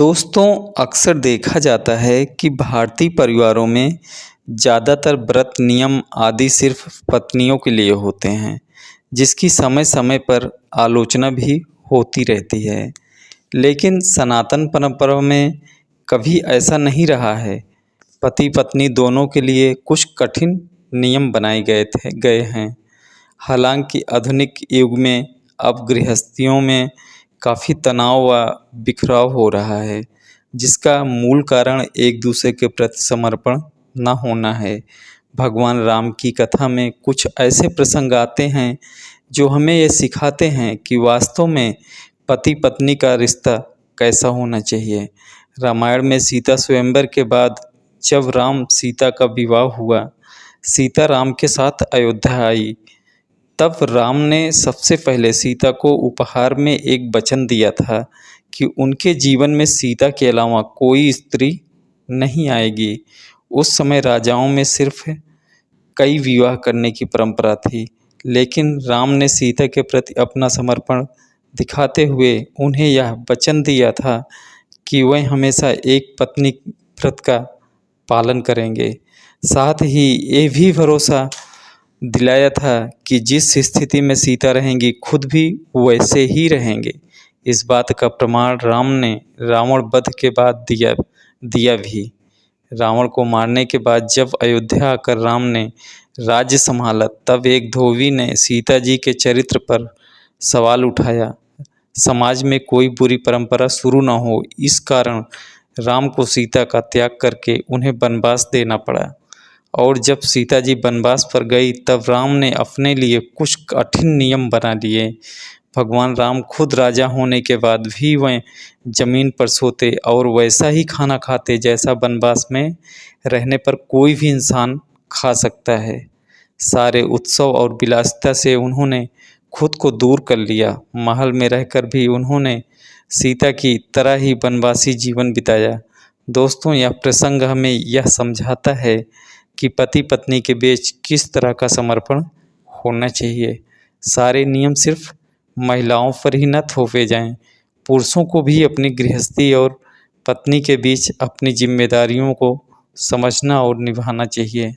दोस्तों, अक्सर देखा जाता है कि भारतीय परिवारों में ज़्यादातर व्रत नियम आदि सिर्फ पत्नियों के लिए होते हैं, जिसकी समय समय पर आलोचना भी होती रहती है। लेकिन सनातन परंपरा में कभी ऐसा नहीं रहा है। पति पत्नी दोनों के लिए कुछ कठिन नियम बनाए गए हैं। हालांकि आधुनिक युग में अब गृहस्थियों में काफ़ी तनाव व बिखराव हो रहा है, जिसका मूल कारण एक दूसरे के प्रति समर्पण न होना है। भगवान राम की कथा में कुछ ऐसे प्रसंग आते हैं जो हमें ये सिखाते हैं कि वास्तव में पति पत्नी का रिश्ता कैसा होना चाहिए। रामायण में सीता स्वयंवर के बाद जब राम सीता का विवाह हुआ, सीता राम के साथ अयोध्या आई, तब राम ने सबसे पहले सीता को उपहार में एक वचन दिया था कि उनके जीवन में सीता के अलावा कोई स्त्री नहीं आएगी। उस समय राजाओं में सिर्फ कई विवाह करने की परंपरा थी, लेकिन राम ने सीता के प्रति अपना समर्पण दिखाते हुए उन्हें यह वचन दिया था कि वह हमेशा एक पत्नी व्रत का पालन करेंगे। साथ ही ये भी भरोसा दिलाया था कि जिस स्थिति में सीता रहेंगी, खुद भी वैसे ही रहेंगे। इस बात का प्रमाण राम ने रावण वध के बाद दिया भी। रावण को मारने के बाद जब अयोध्या आकर राम ने राज्य संभाला, तब एक धोबी ने सीता जी के चरित्र पर सवाल उठाया। समाज में कोई बुरी परंपरा शुरू न हो, इस कारण राम को सीता का त्याग करके उन्हें वनवास देना पड़ा। और जब सीता जी वनवास पर गई, तब राम ने अपने लिए कुछ कठिन नियम बना लिए। भगवान राम खुद राजा होने के बाद भी वह जमीन पर सोते और वैसा ही खाना खाते जैसा वनवास में रहने पर कोई भी इंसान खा सकता है। सारे उत्सव और विलासिता से उन्होंने खुद को दूर कर लिया। महल में रहकर भी उन्होंने सीता की तरह ही वनवासी जीवन बिताया। दोस्तों, यह प्रसंग हमें यह समझाता है कि पति पत्नी के बीच किस तरह का समर्पण होना चाहिए। सारे नियम सिर्फ महिलाओं पर ही न थोपे जाएं, पुरुषों को भी अपनी गृहस्थी और पत्नी के बीच अपनी जिम्मेदारियों को समझना और निभाना चाहिए।